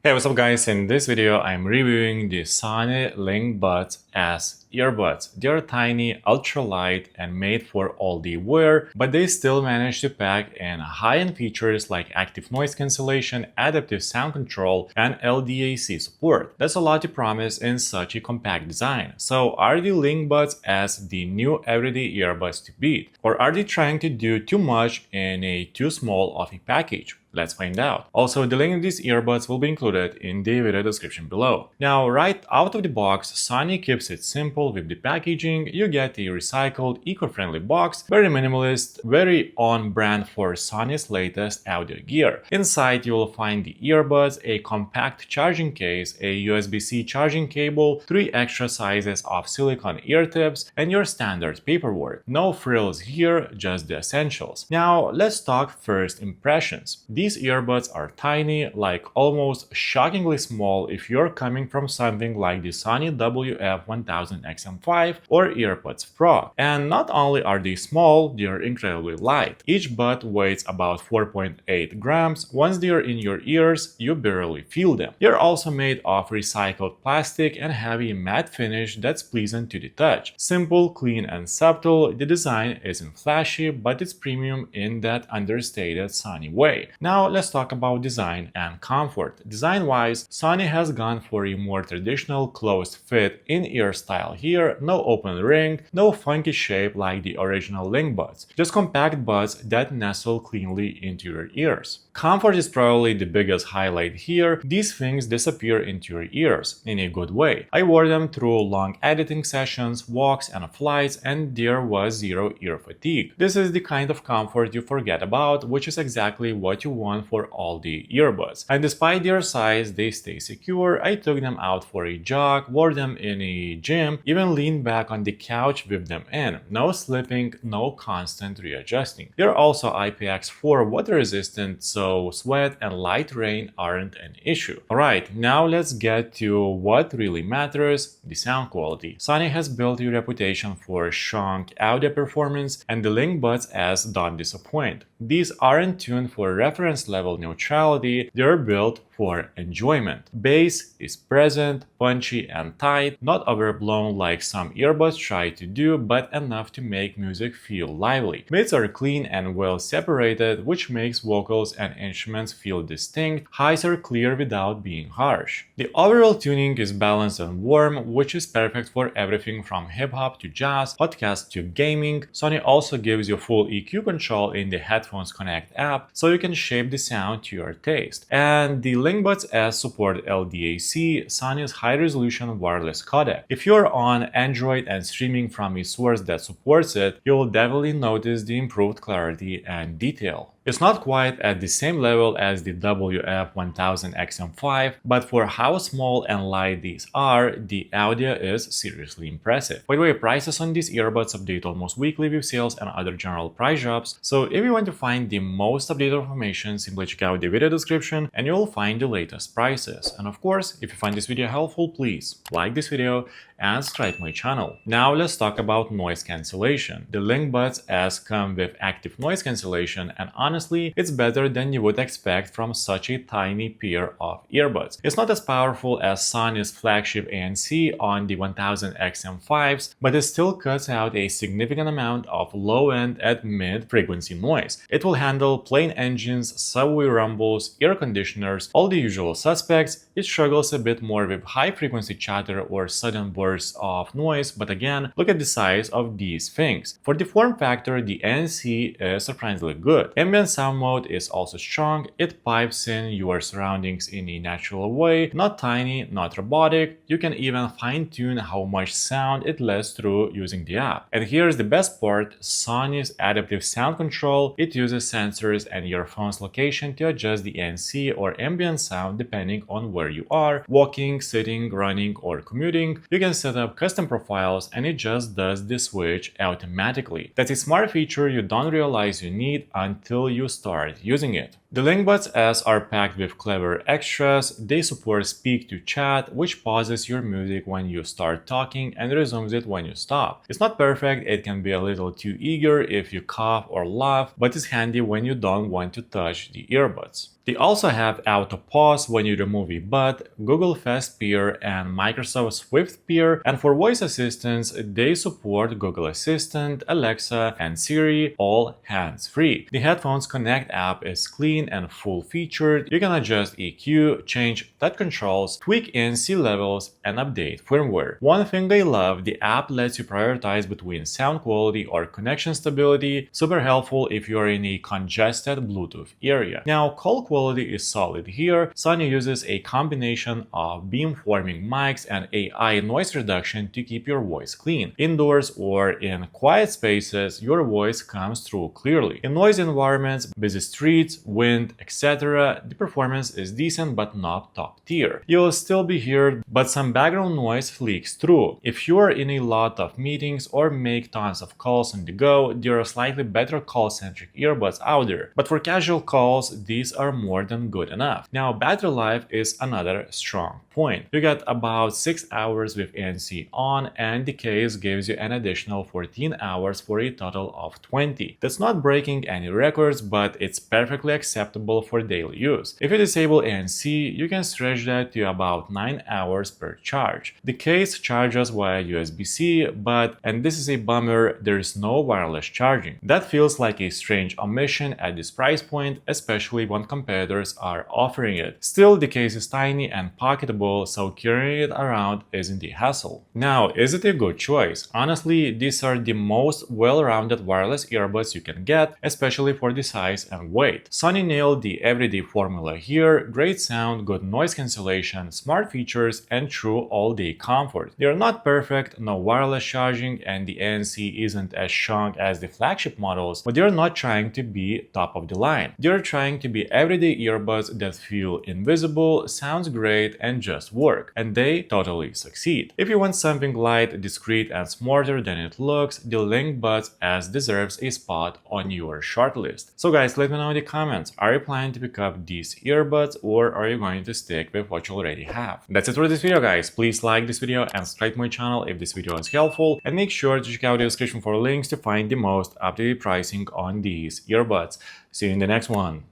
Hey, what's up guys? In this video, I'm reviewing the Sony LinkBuds S earbuds. They're tiny, ultralight, and made for all-day wear, but they still manage to pack in high-end features like active noise cancellation, adaptive sound control, and LDAC support. That's a lot to promise in such a compact design. So are the LinkBuds S the new everyday earbuds to beat? Or are they trying to do too much in a too small of a package? Let's find out. Also, the link of these earbuds will be included in the video description below. Now, right out of the box, Sony keeps it simple with the packaging. You get a recycled, eco-friendly box, very minimalist, very on-brand for Sony's latest audio gear. Inside, you will find the earbuds, a compact charging case, a USB-C charging cable, 3 extra sizes of silicone ear tips, and your standard paperwork. No frills here, just the essentials. Now, let's talk first impressions. These earbuds are tiny, like almost shockingly small if you're coming from something like the Sony WF-1000XM5 or EarPods Pro. And not only are they small, they're incredibly light. Each bud weighs about 4.8 grams. Once they're in your ears, you barely feel them. They're also made of recycled plastic and have a matte finish that's pleasant to the touch. Simple, clean, and subtle, the design isn't flashy, but it's premium in that understated Sony way. Now let's talk about design and comfort. Design-wise, Sony has gone for a more traditional closed-fit in-ear style here, no open ring, no funky shape like the original LinkBuds, just compact buds that nestle cleanly into your ears. Comfort is probably the biggest highlight here. These things disappear into your ears in a good way. I wore them through long editing sessions, walks, and flights, and there was zero ear fatigue. This is the kind of comfort you forget about, which is exactly what you want for all the earbuds. And despite their size, they stay secure. I took them out for a jog, wore them in a gym, even leaned back on the couch with them in. No slipping, no constant readjusting. They're also IPX4 water resistant, so sweat and light rain aren't an issue. Alright, now let's get to what really matters, the sound quality. Sony has built a reputation for strong audio performance, and the LinkBuds S don't disappoint. These aren't tuned for reference level neutrality, they're built for enjoyment. Bass is present, punchy and tight, not overblown like some earbuds try to do, but enough to make music feel lively. Mids are clean and well separated, which makes vocals and instruments feel distinct. Highs are clear without being harsh. The overall tuning is balanced and warm, which is perfect for everything from hip-hop to jazz, podcasts to gaming. Sony also gives you full EQ control in the Headphones Connect app, so you can shape the sound to your taste. And the LinkBuds S support LDAC, Sony's high-resolution wireless codec. If you're on Android and streaming from a source that supports it, you'll definitely notice the improved clarity and detail. It's not quite at the same level as the WF-1000XM5, but for how small and light these are, the audio is seriously impressive. By the way, prices on these earbuds update almost weekly with sales and other general price drops, so if you want to find the most updated information, simply check out the video description and you'll find the latest prices. And of course, if you find this video helpful, please like this video and subscribe to my channel. Now let's talk about noise cancellation. The LinkBuds S come with active noise cancellation, and honestly, it's better than you would expect from such a tiny pair of earbuds. It's not as powerful as Sony's flagship ANC on the 1000XM5s, but it still cuts out a significant amount of low-end and mid-frequency noise. It will handle plane engines, subway rumbles, air conditioners, all the usual suspects. It struggles a bit more with high-frequency chatter or sudden bursts of noise, but again, look at the size of these things. For the form factor, the ANC is surprisingly good. Ambient sound mode is also strong. It pipes in your surroundings in a natural way, not tiny, not robotic. You can even fine-tune how much sound it lets through using the app. And here's the best part, Sony's adaptive sound control. It uses sensors and your phone's location to adjust the ANC or ambient sound depending on where you are, walking, sitting, running, or commuting. You can set up custom profiles and it just does the switch automatically. That's a smart feature you don't realize you need until you start using it. The LinkBuds S are packed with clever extras. They support speak to chat, which pauses your music when you start talking and resumes it when you stop. It's not perfect, it can be a little too eager if you cough or laugh, but it's handy when you don't want to touch the earbuds. They also have auto pause when you remove a bud, Google Fast Pair, and Microsoft Swift Pair, and for voice assistants, they support Google Assistant, Alexa, and Siri, all hands-free. The Headphones Connect app is clean and full-featured. You can adjust EQ, change touch controls, tweak ANC levels, and update firmware. One thing they love, the app lets you prioritize between sound quality or connection stability, super helpful if you're in a congested Bluetooth area. Now, call quality is solid here. Sony uses a combination of beamforming mics and AI noise reduction to keep your voice clean. Indoors or in quiet spaces, your voice comes through clearly. In noisy environments, busy streets, wind, etc., the performance is decent but not top tier. You'll still be heard, but some background noise leaks through. If you're in a lot of meetings or make tons of calls on the go, there are slightly better call-centric earbuds out there. But for casual calls, these are more than good enough. Now, battery life is another strong point. You get about 6 hours with ANC on, and the case gives you an additional 14 hours for a total of 20. That's not breaking any records, but it's perfectly acceptable for daily use. If you disable ANC, you can stretch that to about 9 hours per charge. The case charges via USB-C, but, and this is a bummer, there is no wireless charging. That feels like a strange omission at this price point, especially when competitors are offering it. Still, the case is tiny and pocketable, so carrying it around isn't a hassle. Now, is it a good choice? Honestly, these are the most well-rounded wireless earbuds you can get, especially for the size and weight. Sony nailed the everyday formula here: great sound, good noise cancellation, smart features, and true all-day comfort. They are not perfect, no wireless charging, and the ANC isn't as strong as the flagship models, but they are not trying to be top of the line. They are trying to be everyday earbuds that feel invisible, sounds great, and just work. And they totally succeed. If you want something light, discreet, and smarter than it looks, the LinkBuds S deserves a spot on your shortlist. So guys, let me know in the comments, are you planning to pick up these earbuds or are you going to stick with what you already have? That's it for this video, guys. Please like this video and subscribe to my channel if this video is helpful, and make sure to check out the description for links to find the most up-to-date pricing on these earbuds. See you in the next one.